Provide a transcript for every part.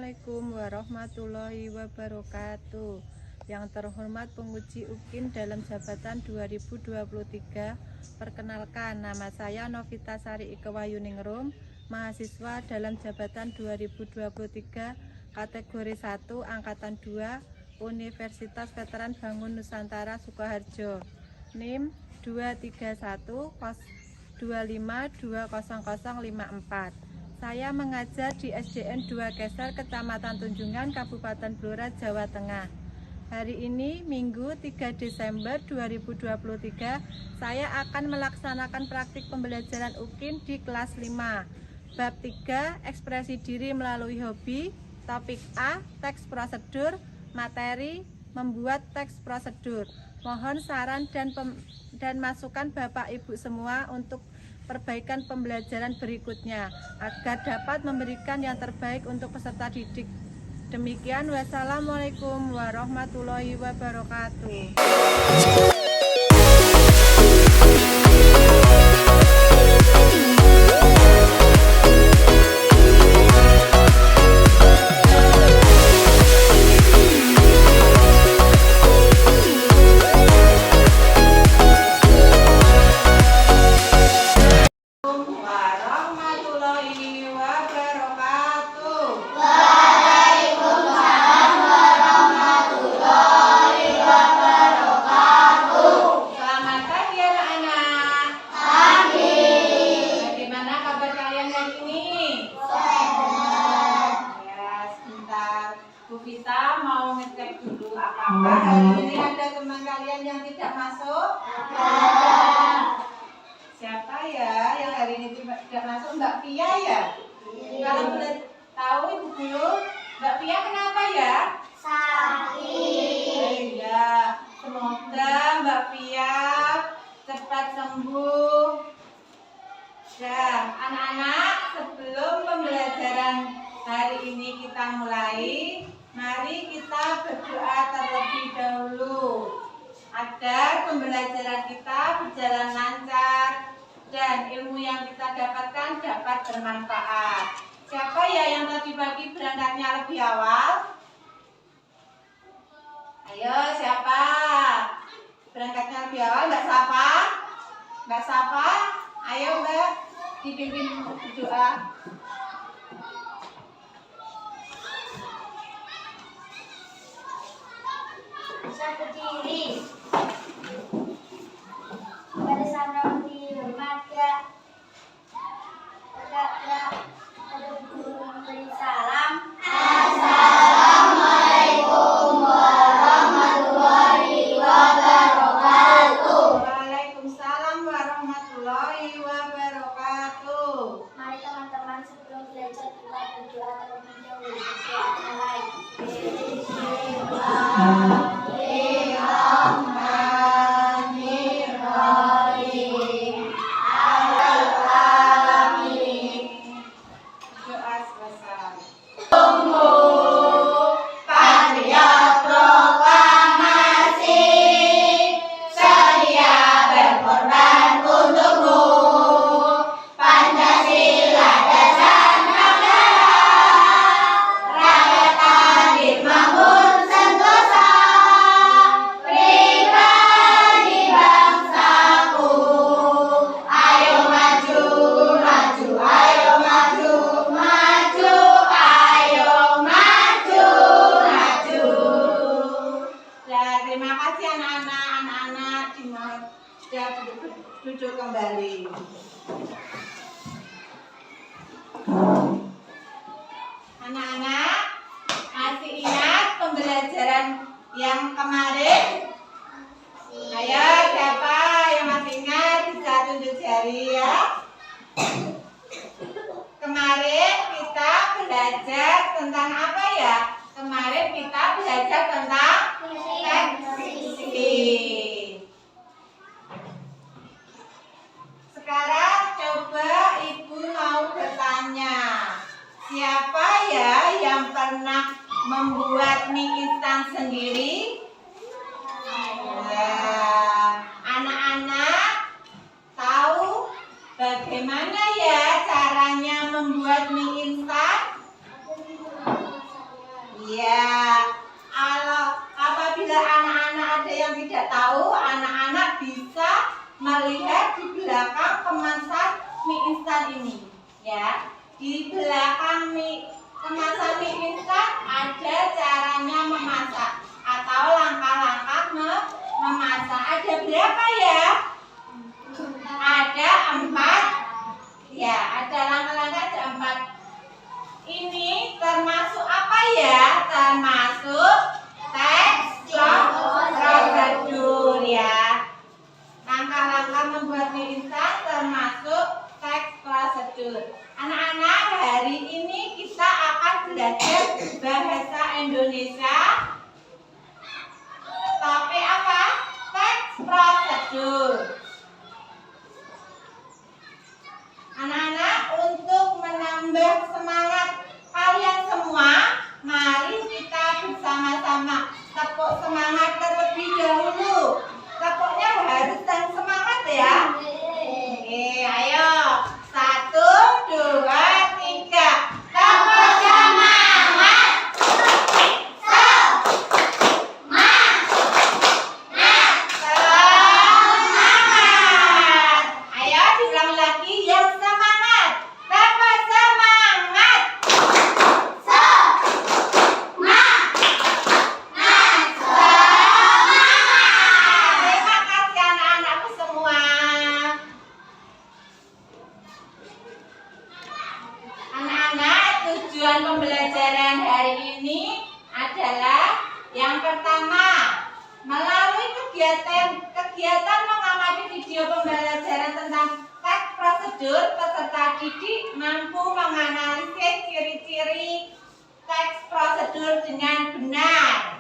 Assalamualaikum warahmatullahi wabarakatuh. Yang terhormat penguji UKIN dalam jabatan 2023, perkenalkan, nama saya Novita Sari Ikewayuningrum, mahasiswa dalam jabatan 2023 kategori 1 angkatan 2 Universitas Veteran Bangun Nusantara Sukoharjo, NIM 23125200054. Saya mengajar di SDN 2 Keser, Kecamatan Tunjungan, Kabupaten Blora, Jawa Tengah. Hari ini Minggu 3 Desember 2023, saya akan melaksanakan praktik pembelajaran UKIN di kelas 5. Bab 3, ekspresi diri melalui hobi. Topik A, teks prosedur. Materi, membuat teks prosedur. Mohon saran dan masukan Bapak Ibu semua untuk perbaikan pembelajaran berikutnya agar dapat memberikan yang terbaik untuk peserta didik. Demikian, wassalamualaikum warahmatullahi wabarakatuh. Kita mau ngecek dulu apakah hari ini ada teman kalian yang tidak masuk? Siapa ya yang hari ini tidak masuk? Mbak Pia ya? Kalau boleh tahu Ibu Guru, Mbak Pia kenapa ya? Sakit. Ya, semoga Mbak Pia cepat sembuh. Dan anak-anak, sebelum pembelajaran hari ini kita mulai, mari kita berdoa terlebih dahulu agar pembelajaran kita berjalan lancar dan ilmu yang kita dapatkan dapat bermanfaat. Siapa ya yang tadi pagi berangkatnya lebih awal? Ayo, siapa? Berangkatnya lebih awal, Mbak Safa? Mbak Safa? Ayo Mbak, dipimpin berdoa. Bisa berdiri. Pada sana dihormat ya. Pada guru memberi salam. Assalamualaikum warahmatullahi wabarakatuh. Waalaikumsalam warahmatullahi wabarakatuh. Mari teman-teman, sebelum belajar kita berdoa terlebih dahulu. Mulai. Duduk kembali. Anak-anak, masih ingat pembelajaran yang kemarin? Ayo, siapa yang masih ingat bisa tunjuk jari ya. Kemarin kita belajar tentang apa ya? Kemarin kita belajar tentang tekstil. Sekarang coba Ibu mau bertanya, siapa ya yang pernah membuat mie instan sendiri? Anak-anak tahu bagaimana ya caranya membuat mie instan? termasuk teks prosedur ya. Langkah-langkah membuat mie instan termasuk teks prosedur. Anak-anak, hari ini kita akan belajar bahasa Indonesia. Topik apa? Teks prosedur. Anak-anak, untuk menambah semangat kalian semua, mari kita bersama-sama tepuk semangat terlebih dahulu. Tepuknya harus yang semangat ya. Oke, ayo. 1, 2, 3. Tepuk semangat. Semangat. Ayo diulang lagi yang semangat. Tepuk semangat. Terima kasih anak-anakku semua. Anak-anak, tujuan pembelajaran hari ini adalah yang pertama, melalui kegiatan mengamati video pembelajaran tentang teks prosedur, peserta didik mampu menganalisis ciri-ciri teks prosedur dengan benar.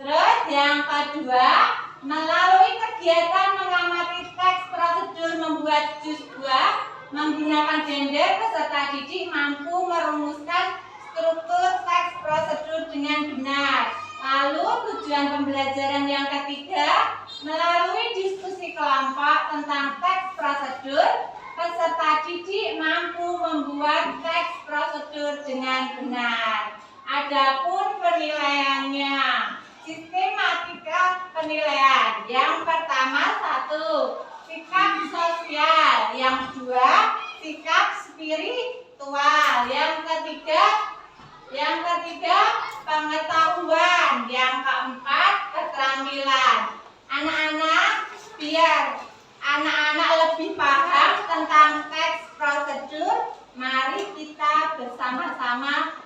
Terus yang kedua, melalui kegiatan mengamati teks prosedur membuat jus buah menggunakan blender, peserta didik mampu merumuskan struktur teks prosedur dengan benar. Lalu tujuan pembelajaran yang ketiga, melalui diskusi kelompok tentang teks prosedur, peserta didik mampu membuat teks prosedur dengan benar. Adapun penilaiannya, sistematika penilaian. Yang pertama 1, sikap sosial. Yang 2, sikap spiritual. Yang ketiga pengetahuan. Yang keempat keterampilan. Anak-anak, biar anak-anak lebih paham tentang teks prosedur, mari kita bersama-sama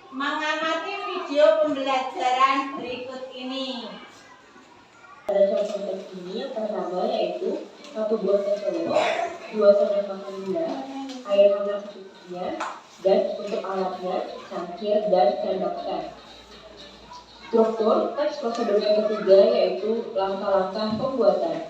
mengamati video pembelajaran berikut ini. Pada contoh teks ini yang pertama yaitu 1 buah teh telur, 2 sendok makan gula, air hangat secukupnya, dan untuk alatnya cangkir dan sendok teh. Struktur teks prosedur yang ketiga yaitu langkah-langkah pembuatan.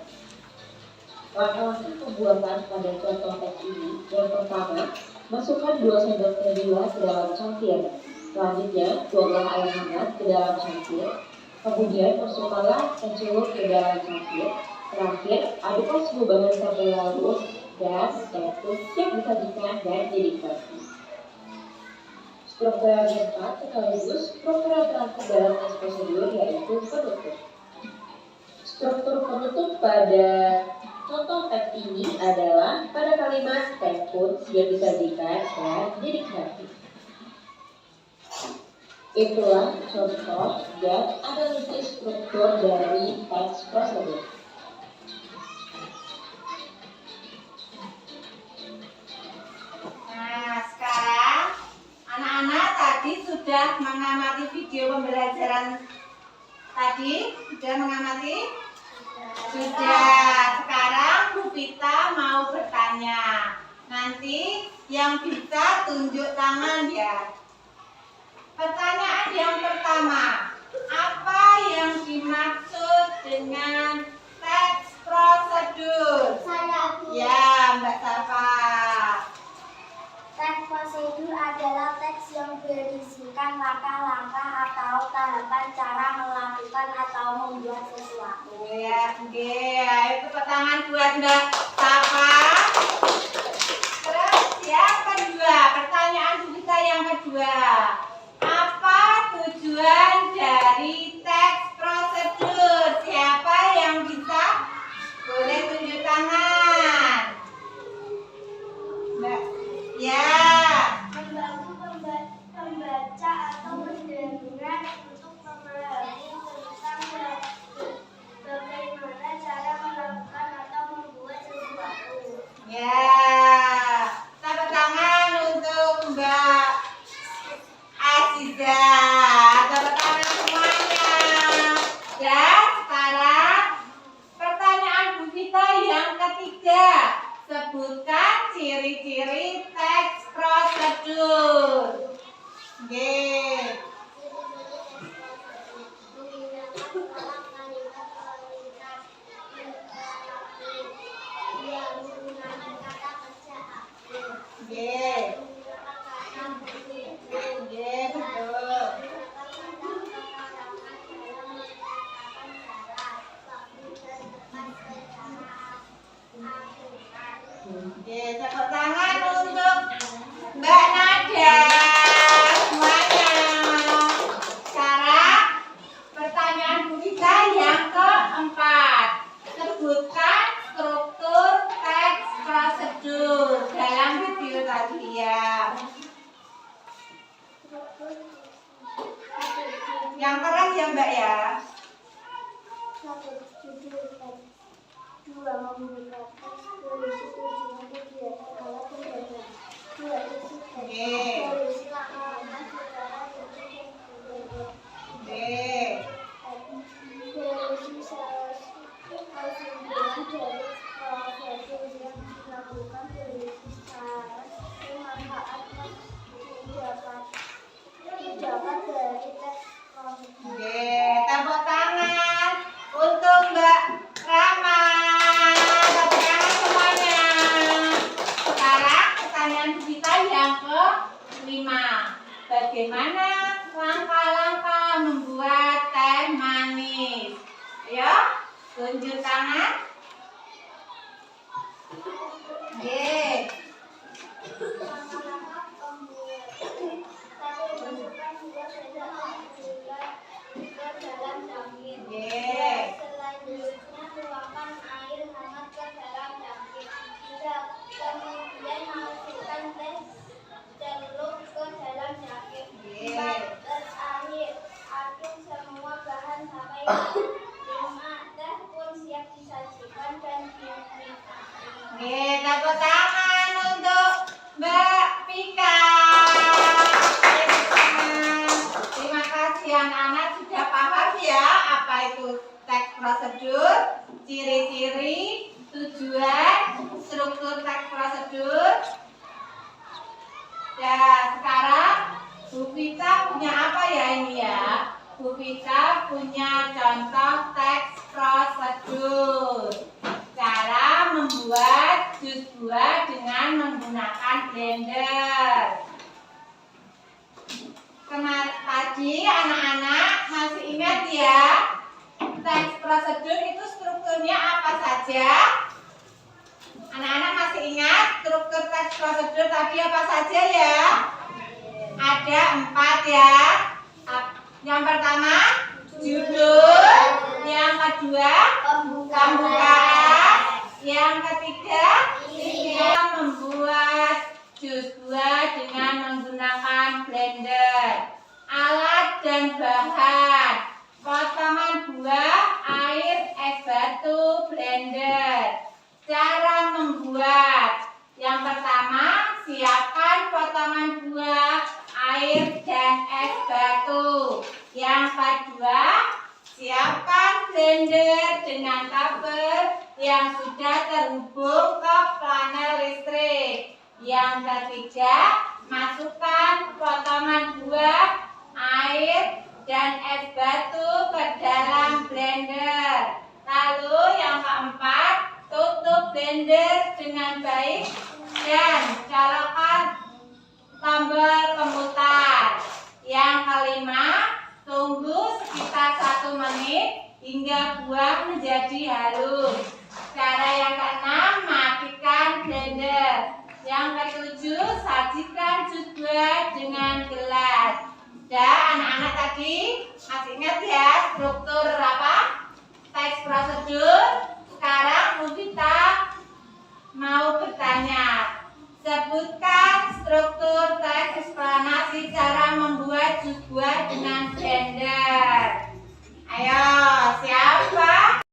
Langkah-langkah pembuatan pada contoh teks ini yang pertama, masukkan 2 sendok teh gula ke dalam cangkir. Selanjutnya, tuanglah air hangat ke dalam cangkir. Kemudian masukkanlah kencur ke dalam cangkir. Terakhir, aduklah suhu bahan sampai larut dan teh pun siap disajikan dan dinikmati. Struktur yang keempat sekaligus struktur yang terakhir dalam teks prosedur yaitu penutup. Struktur penutup pada contoh teks ini adalah pada kalimat teh pun siap disajikan dan dinikmati. Itulah contoh dan analisis struktur dari teks prosedur. Nah, sekarang anak-anak tadi sudah mengamati video pembelajaran tadi. Sudah mengamati? Sudah. Sekarang Bu Vita mau bertanya. Nanti yang bisa tunjuk tangan ya. Pertanyaan yang pertama, apa yang dimaksud dengan teks prosedur? Saya Bu. Ya, Mbak Safa. Teks prosedur adalah teks yang berisikan langkah-langkah atau tahapan cara melakukan atau membuat sesuatu. Ya, oke. Ayo tepuk tangan buat Mbak Safa. Terus yang kedua, pertanyaan kita yang kedua. Apa tujuan dari teks prosedur? Siapa yang bisa? Boleh tunjuk tangan. Mbak. Ya. Membantu pembaca atau pendengar untuk memahami tentang bagaimana cara melakukan atau membuat sesuatu. Ya. Tepuk tangan untuk Mbak Aziza. Tepuk tangan ciri-ciri teks prosedur. Oke. Oke, tepuk tangan untuk Mbak Nada semuanya. Sekarang pertanyaan Bu Vita yang keempat. Sebutkan struktur teks prosedur dalam video tadi ya. Yang keren ya Mbak ya. 1. Judul teks. 2. Membuka teks. Solusi tujuan kegiatan alat pembelajaran. 2. Isi teks. Solusi langkah-langkah secara rinci dan berbeda. Solusi kesimpulan dari prosedur yang dilakukan solusi secara bermanfaat didapat dari teks prosedur. Tepuk tangan untuk Mbak Rama. Tepuk tangan semuanya. Sekarang pertanyaan kita yang ke-5. Bagaimana langkah-langkah membuat teh manis? Ayo, tunjuk tangan. Selanjutnya tuangkan air hangat ke dalam daging. Kemudian masukkan teh celup ke dalam daging. 4. Terakhir, aduk semua bahan sampai rata. 5. Teh pun siap disajikan dan dinikmati. Tepuk tangan untuk Mbak Pika. Terima kasih anak-anak sudah paham ya apa itu teks prosedur, ciri-ciri, tujuan, struktur teks prosedur. Dan sekarang Bu Vita punya apa ya ini ya? Bu Vita punya contoh teks prosedur. Cara membuat jus buah dengan menggunakan blender. Tadi anak-anak masih ingat ya, teks prosedur itu strukturnya apa saja? Anak-anak masih ingat struktur teks prosedur tadi apa saja ya? Ada 4 ya. Yang pertama judul, yang kedua pembukaan, yang ketiga membuat jus buah dengan menggunakan blender. Alat dan bahan: potongan buah, air, es batu, blender. Cara membuat: yang pertama, siapkan potongan buah, air, dan es batu. Yang kedua, siapkan blender dengan kabel yang sudah terhubung ke panel listrik. Yang ketiga, masukkan potongan buah, air, dan es batu ke dalam blender. Lalu yang keempat, tutup blender dengan baik dan colokkan tombol pemutar. Yang kelima, tunggu sekitar 1 menit hingga buah menjadi halus. Cara yang keenam, matikan blender. Yang ketujuh, sajikan jus buah dengan gelas. Dan anak-anak tadi masih ingat ya struktur apa? Teks prosedur. Sekarang Bu Vita mau bertanya. Sebutkan struktur teks eksplanasi cara membuat jus buah dengan blender. Ayo, siapa?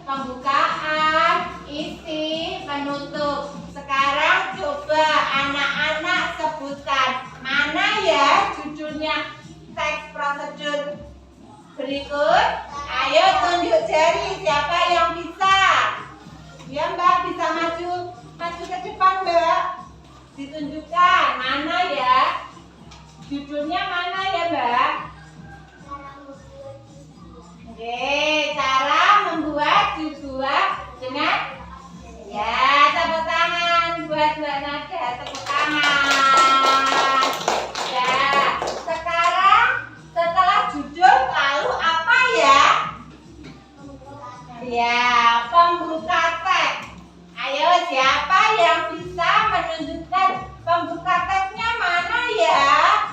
Pembukaan, isi, penutup. Sekarang coba anak-anak sebutkan mana ya judulnya teks prosedur berikut. Ayo tunjuk jari siapa yang bisa. Ya Mbak, bisa maju ke depan Mbak. ditunjukkan. Mana ya? Judulnya mana ya, Mbak? Oke, cara membuat jus buah dengan ya, tepuk tangan buat Mbak Nada, tepuk tangan. Ya, sekarang setelah judul lalu apa ya? Ya, pembuka teks. Ayo, siapa yang bisa menunjukkan pembuka teksnya mana ya?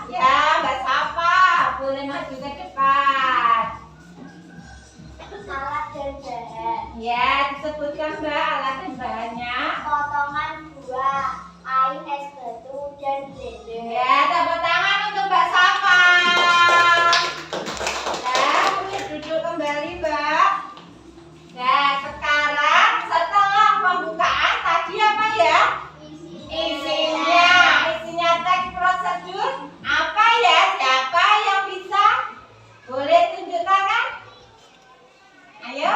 Ya, Mbak Safa, boleh maju ke depan. Alat dan bahan. Ya, disebutkan Mbak alat dan bahannya. Potongan buah, air, es batu, dan blender. Ya, tepuk tangan untuk Mbak Safa. Ya, boleh duduk kembali Mbak. Nah, sekarang setelah pembukaan tadi apa ya? Isinya teks prosedur apa ya? Siapa yang bisa? Boleh tunjukkan kan? Ayo.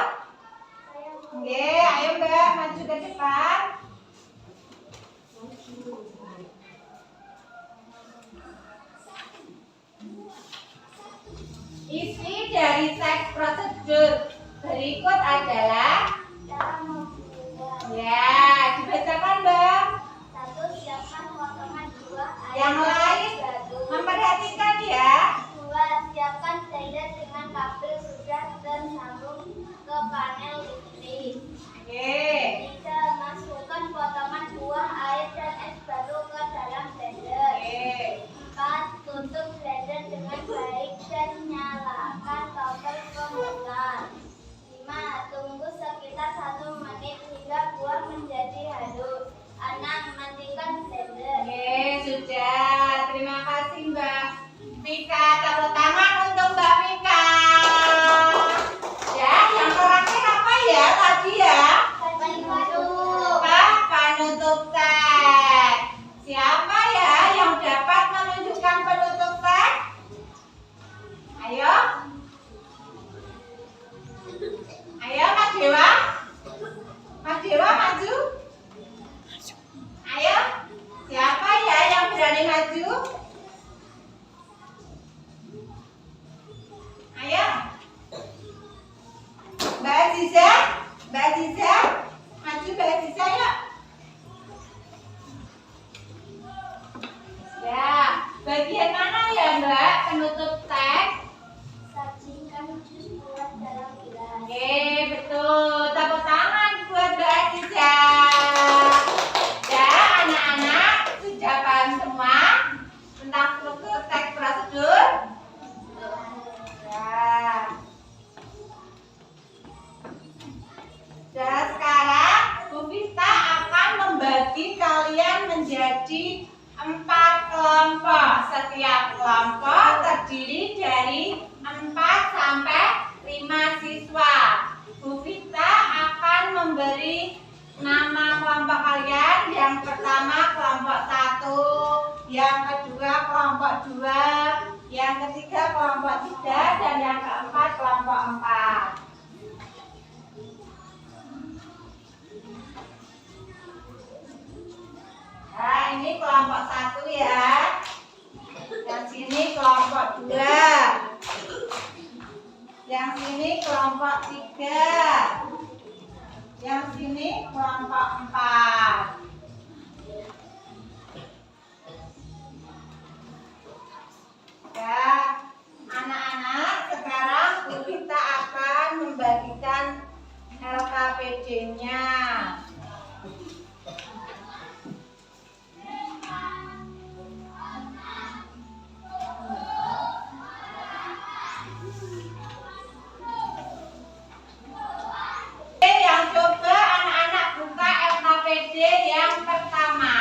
Oke, ayo Mbak maju ke depan. Isi dari teks prosedur berikut adalah Cara membuat. ya, dibacakan Mbak. 1. Siapkan potongan buah, air, Yang lain es batu. memperhatikan ya. 2. Siapkan blender dengan kabel sudah tersambung ke panel listrik. Oke. 3. Masukkan potongan buah, air, dan es batu ke dalam blender. Oke. 4. Tutup blender dengan baik dan nyalakan tombol pemutar. 5. Tunggu sekitar 1 menit hingga buah menjadi halus. 6. Matikan blender. Oke, sudah. Terima kasih Mbak Mika. Tepuk tangan untuk Mbak Mika. Ya, yang terakhir apa ya tadi ya? Penutup teks. Siapa ya yang dapat menunjukkan penutup teks? Ayo. Ayo Mas Dewa. Mas Dewa maju. Ayo. Siapa ya yang berani maju? Ayo. Mbak Aziza. Mbak Aziza. Maju Mbak Aziza yuk. Ya, bagian mana ya Mbak penutup teks? Sajikan jus buah dalam gelas. Oke, betul. Tepuk tangan buat Mbak Aziza. Ya, anak-anak sudah paham semua tentang struktur teks prosedur? Ya. Dan sekarang Bu Vista akan membagi kalian menjadi 4 kelompok. Setiap kelompok terdiri dari 4 sampai 5 siswa. Bu Vista akan memberi nama kelompok kalian. Yang pertama kelompok 1, yang kedua kelompok 2, yang ketiga kelompok 3, dan yang keempat kelompok 4. Nah, ini kelompok 1 ya. Yang sini kelompok 2. Yang sini kelompok 3. Yang sini kelompok 4. Ya, anak-anak, sekarang kita akan membagikan LKPD-nya. Yang coba anak-anak buka LKPD yang pertama.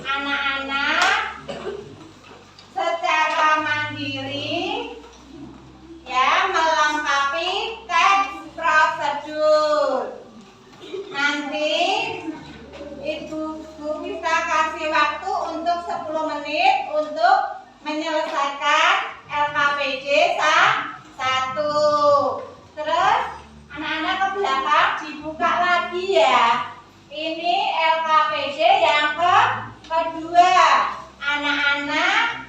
Anak-anak secara mandiri ya melengkapi teks prosedur. Nanti Ibu bisa kasih waktu untuk 10 menit untuk menyelesaikan LKPD 1. Terus anak-anak ke belakang dibuka lagi ya. Ini LKPD yang kedua, anak-anak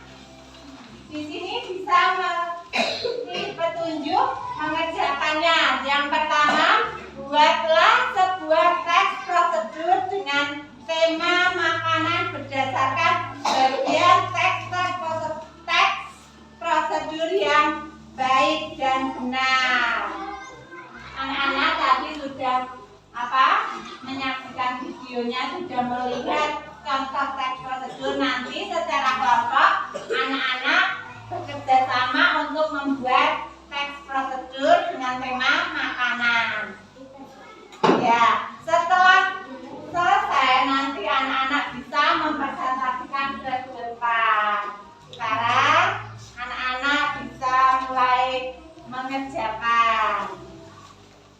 di sini bisa memberi petunjuk mengerjakannya. Yang pertama, buatlah sebuah teks prosedur dengan tema makanan berdasarkan bagian teks prosedur yang baik dan benar. Anak-anak tadi sudah menyaksikan videonya, sudah melihat contoh teks prosedur. Nanti secara kelompok anak-anak bekerja sama untuk membuat teks prosedur dengan tema makanan. Ya, setelah selesai nanti anak-anak bisa mempresentasikan ke depan. Sekarang anak-anak bisa mulai mengerjakan.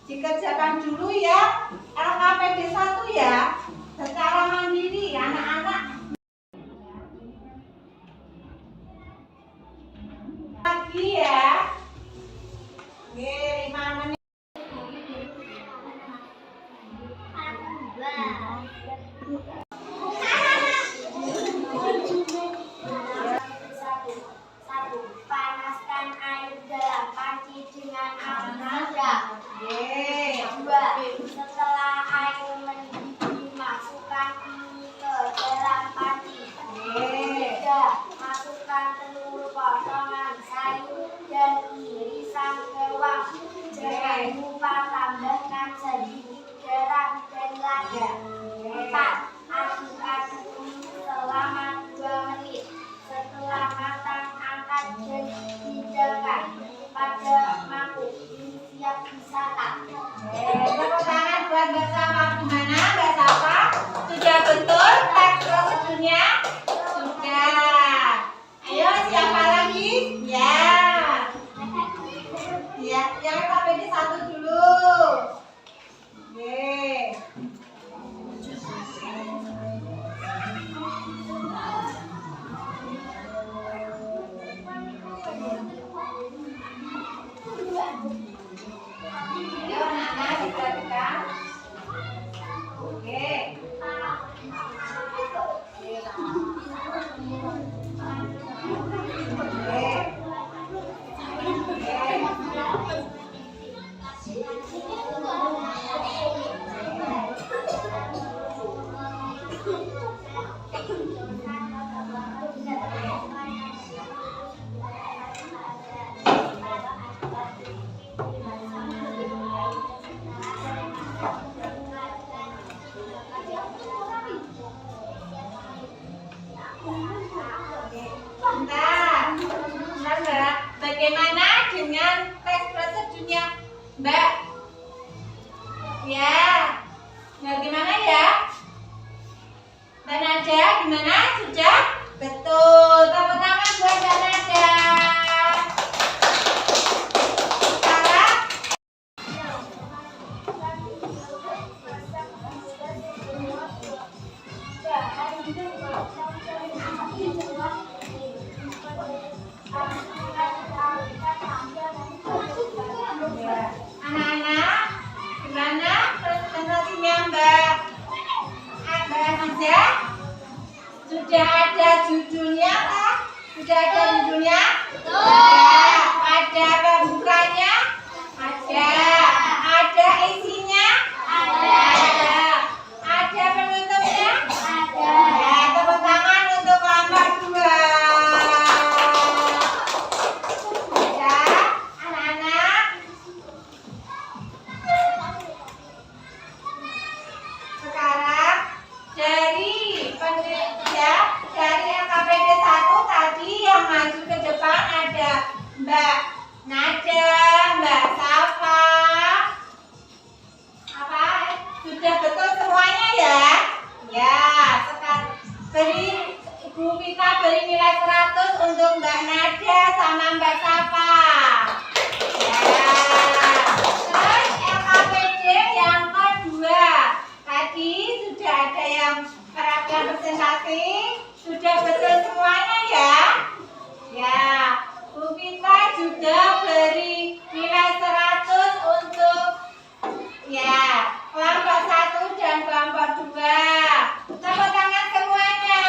Dikerjakan dulu ya LKPD 1 ya, secara mandiri anak-anak. Lagi ya. Oke, 5 menit. Panaskan air dalam panci dengan api rendah. Dua, setelah air mendidih, masukkan mie ke dalam panci. Tiga, masukkan telur, potongan sayur, dan irisan bawang. Jangan lupa tambahkan sedikit garam dan lada. Empat, aduk-aduk mie selama 2 menit. Setelah matang, angkat dan hidangkan pada mangkuk. Ini siap disantap. Tepuk tangan buat Mbak Safa. Gimana Mbak Safa? Sudah betul teks prosedurnya? Sudah. Ayo siapa lagi? Ya. Ya, yang KPD 1 dulu. Oke. Ayo anak-anak diperhatikan. Oke. Bentar, Mbak. Bagaimana dengan teks prosedurnya, Mbak? Ya, gimana ya? Mbak Nada, gimana? Sudah? Betul. Tepuk tangan buat Mbak Nada. Sekarang anak-anak, gimana presentasinya Mbak Nada? Sudah ada judulnya kah? Sudah ada judulnya? Sudah. Ada pembukanya? Ada. Ada isinya? Ada. Ada penutupnya? Ada. Ya, tepuk tangan untuk kelompok 2. Ya, anak-anak. Sekarang dari LKPD 1 tadi yang maju ke depan ada Mbak Nada, Mbak Safa. Sudah betul semuanya ya? Ya, sekarang Ibu Vita beri nilai 100 untuk Mbak Nada sama Mbak Safa. Ya. Terus LKPD yang kedua. Tadi sudah ada yang perhatian presentasi. Sudah betul semuanya ya? Ya, Bu Vita juga beri nilai 100 untuk kelompok 1 dan kelompok 2. Tepuk tangan semuanya.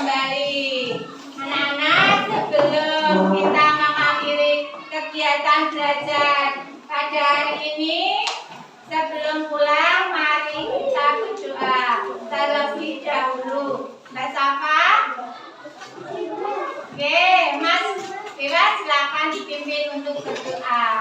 kembali. Anak-anak, sebelum kita mengakhiri kegiatan belajar pada hari ini, sebelum pulang, mari kita berdoa terlebih dahulu. Mbak Safa? Oke, Mas Dewa silakan dipimpin untuk berdoa.